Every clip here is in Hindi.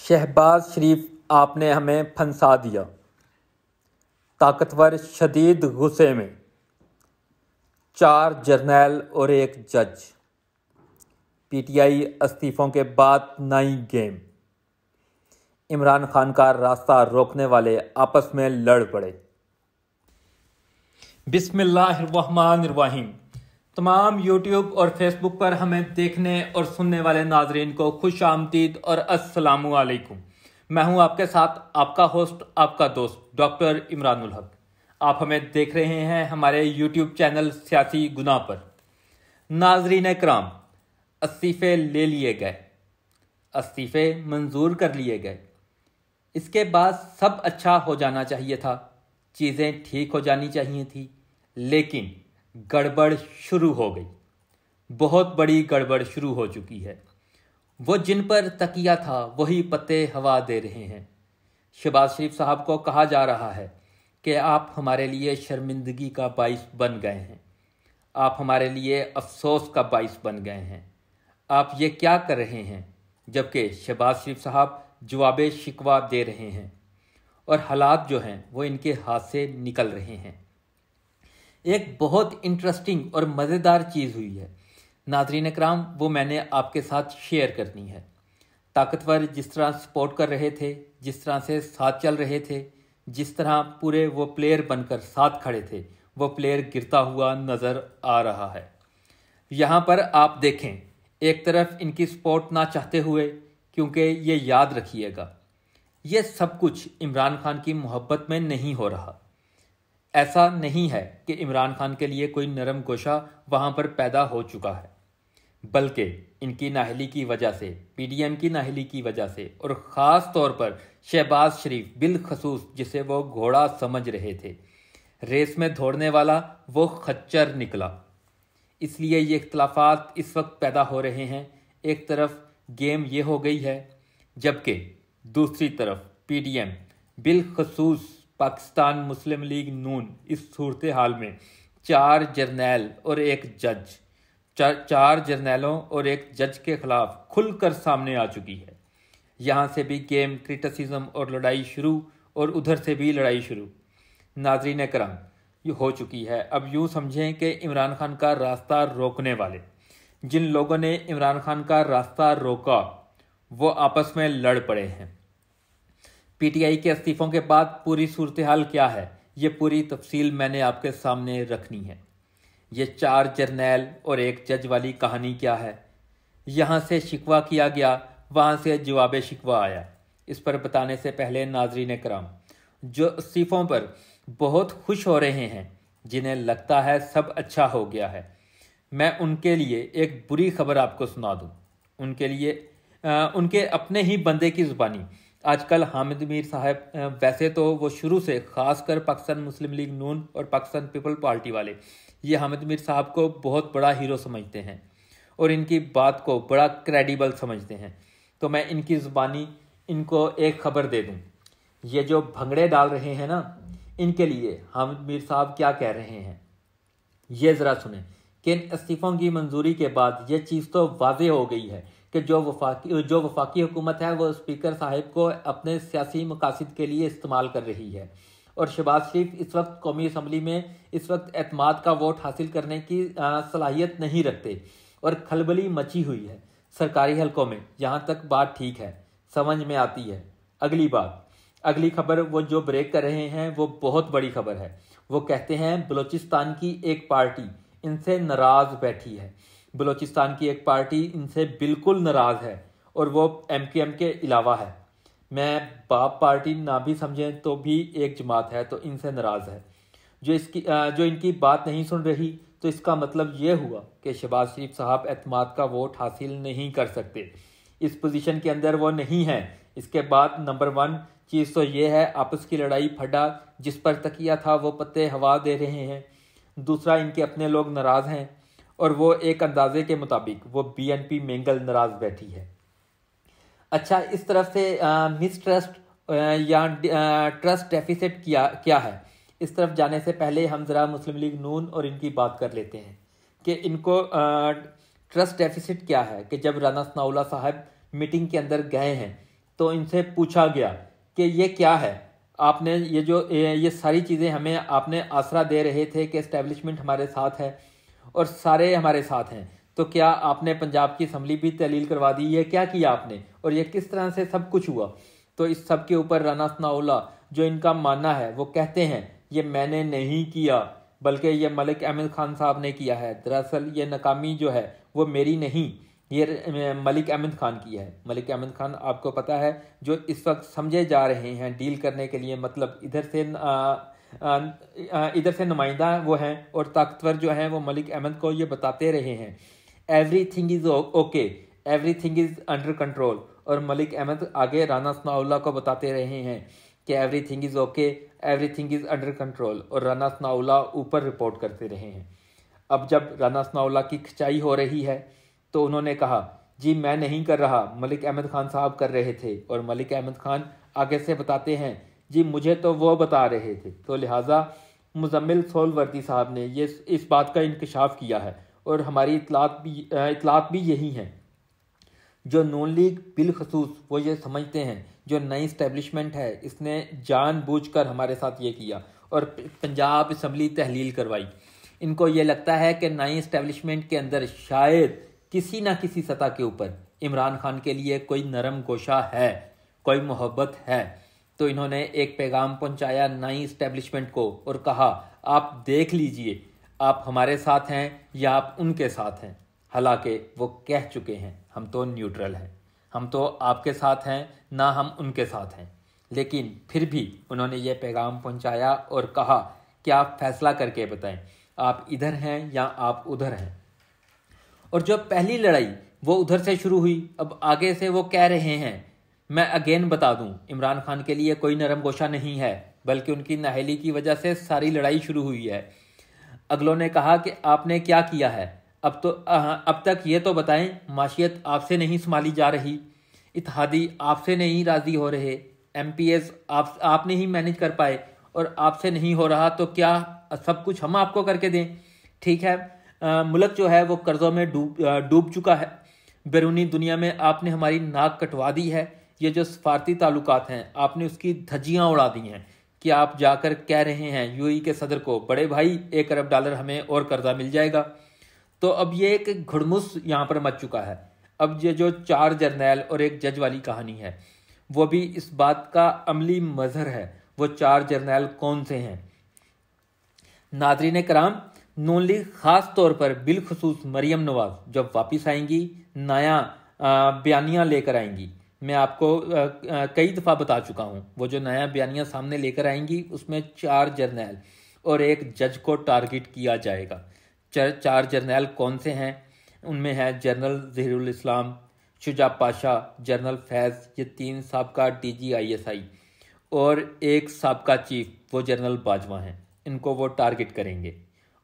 शहबाज शरीफ आपने हमें फंसा दिया। ताकतवर शदीद गुस्से में, 4 जर्नैल और 1 जज। पीटीआई इस्तीफों के बाद नई गेम। इमरान खान का रास्ता रोकने वाले आपस में लड़ पड़े। बिस्मिल्लाहिर्रहमानिर्रहीम। तमाम यूट्यूब और फेसबुक पर हमें देखने और सुनने वाले नाजरीन को खुश आमदीद और अस्सलामु अलैकुम। मैं हूं आपके साथ आपका होस्ट, आपका दोस्त डॉक्टर इमरानुल हक। आप हमें देख रहे हैं हमारे यूट्यूब चैनल सियासी गुनाह पर। नाजरीन कराम, इस्तीफे ले लिए गए, इस्तीफे मंजूर कर लिए गए। इसके बाद सब अच्छा हो जाना चाहिए था, चीज़ें ठीक हो जानी चाहिए थी, लेकिन गड़बड़ शुरू हो गई। बहुत बड़ी गड़बड़ शुरू हो चुकी है। वो जिन पर तकिया था वही पत्ते हवा दे रहे हैं। शहबाज शरीफ साहब को कहा जा रहा है कि आप हमारे लिए शर्मिंदगी का बाइस बन गए हैं, आप हमारे लिए अफसोस का बाइस बन गए हैं। आप ये क्या कर रहे हैं? जबकि शहबाज शरीफ साहब जवाब शिकवा दे रहे हैं और हालात जो हैं वो इनके हाथ से निकल रहे हैं। एक बहुत इंटरेस्टिंग और मज़ेदार चीज़ हुई है नाज़रीन कराम, वो मैंने आपके साथ शेयर करनी है। ताकतवर जिस तरह सपोर्ट कर रहे थे, जिस तरह से साथ चल रहे थे, जिस तरह पूरे वो प्लेयर बनकर साथ खड़े थे, वो प्लेयर गिरता हुआ नज़र आ रहा है। यहाँ पर आप देखें, एक तरफ इनकी सपोर्ट ना चाहते हुए, क्योंकि ये याद रखिएगा ये सब कुछ इमरान खान की मोहब्बत में नहीं हो रहा। ऐसा नहीं है कि इमरान खान के लिए कोई नरम गोशा वहाँ पर पैदा हो चुका है, बल्कि इनकी नाहली की वजह से, पीडीएम की नाहली की वजह से, और ख़ास तौर पर शहबाज शरीफ बिलखसूस, जिसे वो घोड़ा समझ रहे थे, रेस में दौड़ने वाला वो खच्चर निकला। इसलिए ये इख्तलाफात इस वक्त पैदा हो रहे हैं। एक तरफ गेम ये हो गई है, जबकि दूसरी तरफ पीडीएम बिलखसूस पाकिस्तान मुस्लिम लीग नून इस सूरत हाल में 4 जर्नैल और 1 जज, 4 जर्नैलों और 1 जज के खिलाफ खुलकर सामने आ चुकी है। यहाँ से भी गेम क्रिटिसिज्म और लड़ाई शुरू, और उधर से भी लड़ाई शुरू नाजरीन करम ये हो चुकी है। अब यूँ समझें कि इमरान खान का रास्ता रोकने वाले, जिन लोगों ने इमरान खान का रास्ता रोका, वो आपस में लड़ पड़े हैं। पीटीआई के इस्तीफों के बाद पूरी सूरत हाल क्या है, ये पूरी तफसील मैंने आपके सामने रखनी है। ये 4 जर्नैल और 1 जज वाली कहानी क्या है? यहाँ से शिकवा किया गया, वहाँ से जवाब शिकवा आया। इस पर बताने से पहले नाजरीन कराम, जो इस्तीफों पर बहुत खुश हो रहे हैं, जिन्हें लगता है सब अच्छा हो गया है, मैं उनके लिए एक बुरी खबर आपको सुना दूँ। उनके लिए उनके अपने ही बंदे की ज़ुबानी आजकल हामिद मीर साहब, वैसे तो वो शुरू से ख़ासकर पाकिस्तान मुस्लिम लीग नून और पाकिस्तान पीपल पार्टी वाले ये हामिद मीर साहब को बहुत बड़ा हीरो समझते हैं और इनकी बात को बड़ा क्रेडिबल समझते हैं। तो मैं इनकी ज़ुबानी इनको एक ख़बर दे दूं। ये जो भंगड़े डाल रहे हैं ना, इनके लिए हामिद मीर साहब क्या कह रहे हैं, ये ज़रा सुने कि इन इस्तीफ़ों की मंजूरी के बाद ये चीज़ तो वाज़ेह हो गई है कि जो वफाकी हुकूमत है वो स्पीकर साहिब को अपने सियासी मकासद के लिए इस्तेमाल कर रही है। और शहबाज शरीफ इस वक्त कौमी असम्बली में इस वक्त एतमाद का वोट हासिल करने की सलाहियत नहीं रखते और खलबली मची हुई है सरकारी हलकों में। यहाँ तक बात ठीक है, समझ में आती है। अगली खबर वो जो ब्रेक कर रहे हैं वो बहुत बड़ी खबर है। वो कहते हैं बलूचिस्तान की एक पार्टी इनसे नाराज़ बैठी है। बलूचिस्तान की एक पार्टी इनसे बिल्कुल नाराज़ है और वो एमकेएम के अलावा है। मैं बाप पार्टी ना भी समझें तो भी एक जमात है, तो इनसे नाराज़ है। जो इनकी बात नहीं सुन रही, तो इसका मतलब ये हुआ कि शहबाज शरीफ साहब एतमाद का वोट हासिल नहीं कर सकते। इस पोजीशन के अंदर वो नहीं है। इसके बाद नंबर 1 चीज़ तो ये है, आपस की लड़ाई फटा, जिस पर तकिया था वो पत्ते हवा दे रहे हैं। दूसरा, इनके अपने लोग नाराज़ हैं और वो एक अंदाजे के मुताबिक वो बीएनपी मेंगल नाराज़ बैठी है। अच्छा, इस तरफ से मिसट्रस्ट या ट्रस्ट डेफिसिट क्या है, इस तरफ जाने से पहले हम ज़रा मुस्लिम लीग नून और इनकी बात कर लेते हैं कि इनको ट्रस्ट डेफिसिट क्या है। कि जब राना सनाउल्लाह साहब मीटिंग के अंदर गए हैं तो इनसे पूछा गया कि ये क्या है, आपने ये सारी चीज़ें हमें आपने आसरा दे रहे थे कि एस्टेब्लिशमेंट हमारे साथ है और सारे हमारे साथ हैं, तो क्या आपने पंजाब की असम्बली भी तहलील करवा दी, ये क्या किया आपने और ये किस तरह से सब कुछ हुआ। तो इस सब के ऊपर राना सनाउल्लाह जो इनका मानना है वो कहते हैं ये मैंने नहीं किया बल्कि ये मलिक अहमद खान साहब ने किया है। दरअसल ये नाकामी जो है वो मेरी नहीं, ये मलिक अहमद खान की है। मलिक अहमद खान आपको पता है जो इस वक्त समझे जा रहे हैं डील करने के लिए, मतलब इधर से नुमाइंदा वो हैं और ताकतवर जो हैं वो मलिक अहमद को ये बताते रहे हैं everything is okay, everything is under control. और मलिक अहमद आगे राना सनाउल्लाह को बताते रहे हैं कि everything is okay, everything is under control, और राना सनाउल्लाह ऊपर रिपोर्ट करते रहे हैं। अब जब राना सनाउल्लाह की खिंचाई हो रही है तो उन्होंने कहा जी मैं नहीं कर रहा, मलिक अहमद खान साहब कर रहे थे। और मलिक अहमद खान आगे से बताते हैं जी मुझे तो वो बता रहे थे। तो लिहाजा मुजम्मिल सोहरावर्दी साहब ने ये इस बात का इंकशाफ किया है और हमारी इतलात भी यही हैं। जो नून लीग बिलखसूस वो ये समझते हैं जो नई इस्टेब्लिशमेंट है इसने जानबूझकर हमारे साथ ये किया और पंजाब असम्बली तहलील करवाई। इनको ये लगता है कि नई इस्टेब्लिशमेंट के अंदर शायद किसी ना किसी सतह के ऊपर इमरान खान के लिए कोई नरम गोशा है, कोई मोहब्बत है। तो इन्होंने एक पैगाम पहुंचाया नई इस्टेब्लिशमेंट को और कहा आप देख लीजिए आप हमारे साथ हैं या आप उनके साथ हैं। हालांकि वो कह चुके हैं हम तो न्यूट्रल हैं, हम तो आपके साथ हैं ना हम उनके साथ हैं, लेकिन फिर भी उन्होंने ये पैगाम पहुंचाया और कहा कि आप फैसला करके बताएं आप इधर हैं या आप उधर हैं। और जो पहली लड़ाई वो उधर से शुरू हुई, अब आगे से वो कह रहे हैं मैं अगेन बता दूं इमरान खान के लिए कोई नरम गोशा नहीं है बल्कि उनकी नाहली की वजह से सारी लड़ाई शुरू हुई है। अगलों ने कहा कि आपने क्या किया है, अब तक ये तो बताएं माशियत आपसे नहीं संभाली जा रही, इत्तेहादी आपसे नहीं राजी हो रहे, MPs आप नहीं मैनेज कर पाए और आपसे नहीं हो रहा तो क्या सब कुछ हम आपको करके दें। ठीक है, मुल्क जो है वो कर्जों में डूब चुका है, बैरूनी दुनिया में आपने हमारी नाक कटवा दी है, ये जो सफारती ताल्लुकात हैं आपने उसकी धज्जियां उड़ा दी हैं कि आप जाकर कह रहे हैं UAE के सदर को बड़े भाई $1 अरब हमें और कर्जा मिल जाएगा। तो अब ये एक घुड़मुस यहाँ पर मच चुका है। अब ये जो 4 जर्नैल और एक जज वाली कहानी है वो भी इस बात का अमली मजहर है। वो 4 जर्नैल कौन से हैं? नाज़रीन कराम, नून लीग ख़ास तौर पर बिलखसूस मरियम नवाज जब वापस आएंगी नया बयानिया लेकर आएंगी। मैं आपको कई दफ़ा बता चुका हूँ वो जो नया बयानिया सामने लेकर आएंगी उसमें 4 जर्नैल और एक जज को टारगेट किया जाएगा। 4 जर्नैल कौन से हैं? उनमें है जनरल ज़हीरुल इस्लाम, शुजा पाशा, जनरल फैज़, ये 3 साबका DG ISI और एक साबका चीफ वो जनरल बाजवा हैं। इनको वो टारगेट करेंगे।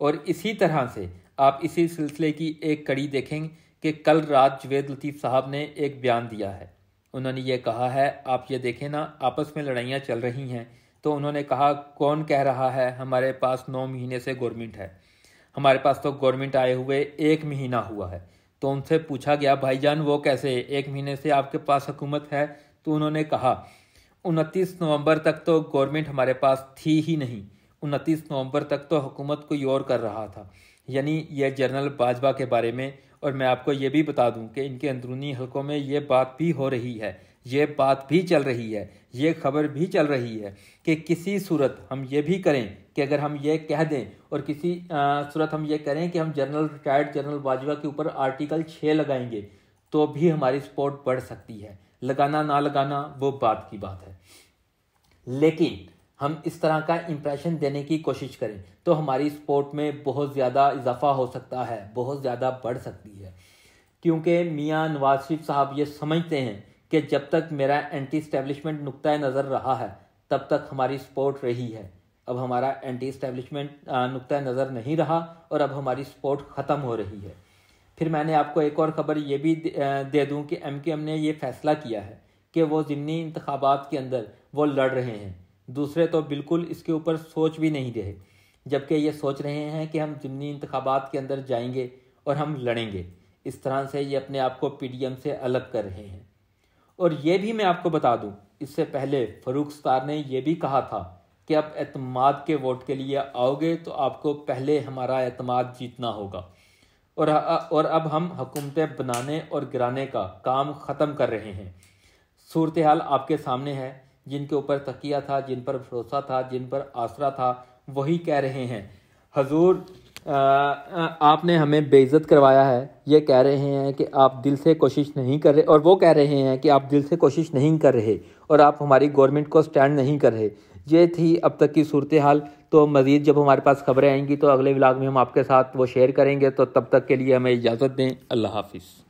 और इसी तरह से आप इसी सिलसिले की एक कड़ी देखेंगे कि कल रात जवेद लतीफ़ साहब ने एक बयान दिया है। उन्होंने ये कहा है आप ये देखें ना आपस में लड़ाइयाँ चल रही हैं, तो उन्होंने कहा कौन कह रहा है हमारे पास 9 महीने से गवर्नमेंट है, हमारे पास तो गवर्नमेंट आए हुए 1 महीना हुआ है। तो उनसे पूछा गया भाईजान वो कैसे 1 महीने से आपके पास हुकूमत है? तो उन्होंने कहा 29 नवंबर तक तो गवर्नमेंट हमारे पास थी ही नहीं, 29 नवंबर तक तो हुकूमत कोई और कर रहा था। यानी यह जनरल बाजवा के बारे में। और मैं आपको ये भी बता दूं कि इनके अंदरूनी हलकों में ये बात भी हो रही है, ये बात भी चल रही है, ये खबर भी चल रही है कि किसी सूरत हम ये भी करें कि अगर हम ये कह दें और किसी सूरत हम ये करें कि हम रिटायर्ड जनरल बाजवा के ऊपर आर्टिकल 6 लगाएंगे तो भी हमारी सपोर्ट बढ़ सकती है। लगाना ना लगाना वो बात की बात है, लेकिन हम इस तरह का इंप्रेशन देने की कोशिश करें तो हमारी सपोर्ट में बहुत ज़्यादा इजाफा हो सकता है, बहुत ज़्यादा बढ़ सकती है। क्योंकि मियाँ नवाज शरीफ साहब ये समझते हैं कि जब तक मेरा एंटी इस्टेब्लिशमेंट नुक्ता नज़र रहा है तब तक हमारी सपोर्ट रही है। अब हमारा एंटी इस्टेब्लिशमेंट नुक्ता नज़र नहीं रहा और अब हमारी सपोर्ट ख़त्म हो रही है। फिर मैंने आपको एक और ख़बर ये भी दे दूँ कि MKM ने ये फ़ैसला किया है कि वो ज़िमनी इंतखाबात के अंदर वो लड़ रहे हैं। दूसरे तो बिल्कुल इसके ऊपर सोच भी नहीं रहे, जबकि ये सोच रहे हैं कि हम ज़िमनी इंतखाबात के अंदर जाएंगे और हम लड़ेंगे। इस तरह से ये अपने आप को PDM से अलग कर रहे हैं। और ये भी मैं आपको बता दूं, इससे पहले फ़ारूक सत्तार ने यह भी कहा था कि अब एतमाद के वोट के लिए आओगे तो आपको पहले हमारा एतमाद जीतना होगा। और अब हम हुकूमतें बनाने और गिराने का काम ख़त्म कर रहे हैं। सूरत हाल आपके सामने है। जिनके ऊपर तकिया था, जिन पर भरोसा था, जिन पर आसरा था, वही कह रहे हैं हजूर आपने हमें बेइज्जत करवाया है। ये कह रहे हैं कि आप दिल से कोशिश नहीं कर रहे, और वो कह रहे हैं कि आप दिल से कोशिश नहीं कर रहे और आप हमारी गवर्नमेंट को स्टैंड नहीं कर रहे। ये थी अब तक की सूरत हाल। तो मज़ीद जब हमारे पास खबरें आएंगी तो अगले व्लॉग में हम आपके साथ वो शेयर करेंगे। तो तब तक के लिए हमें इजाज़त दें। अल्लाह हाफिज़।